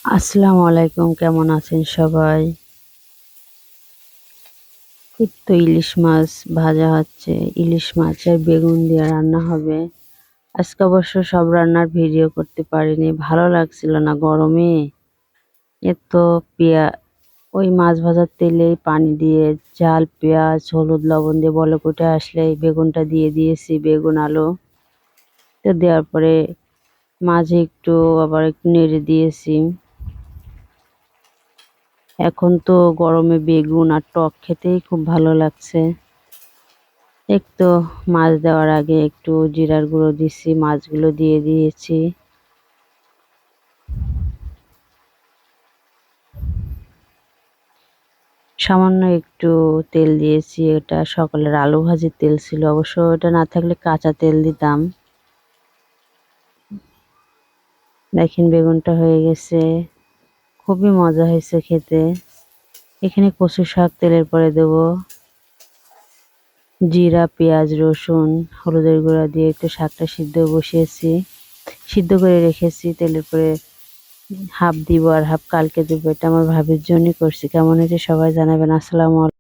আসসালামু আলাইকুম, কেমন আছেন সবাই? এই তো ইলিশ মাছ ভাজা হচ্ছে। ইলিশ মাছের বেগুন দিয়ে রান্না হবে। আজকে অবশ্য সব রান্নার ভিডিও করতে পারিনি, ভালো লাগছিল না গরমে। এ তো পেঁয়া ওই মাছ ভাজার তেলেই পানি দিয়ে ঝাল, পেঁয়াজ, হলুদ, লবণ দিয়ে বলক উঠে আসলে এই বেগুনটা দিয়ে দিয়েছি, বেগুন আলু। তো দেওয়ার পরে মাঝে একটু আবার একটু নেড়ে দিয়েছি। এখন তো গরমে বেগুন আর টক খেতেই খুব ভালো লাগছে। একটু মাছ দেওয়ার আগে একটু জিরার গুঁড়ো দিচ্ছি, মাছগুলো দিয়ে দিয়েছি। সামান্য একটু তেল দিয়েছি, এটা সকালের আলু ভাজির তেল ছিল, অবশ্য এটা না থাকলে কাঁচা তেল দিতাম। দেখেন বেগুনটা হয়ে গেছে, খুবই মজা হয়েছে খেতে। এখানে কচু শাক তেলের পরে দেবো। জিরা, পেঁয়াজ, রসুন, হলুদের গুঁড়া দিয়ে একটু শাকটা সিদ্ধ বসিয়েছি, সিদ্ধ করে রেখেছি। তেলের পরে হাফ দিব আর হাফ কালকে দেবো। এটা আমার ভাবির জন্যই করছি। কেমন হয়েছে সবাই জানাবেন। আসসালামু আলাইকুম।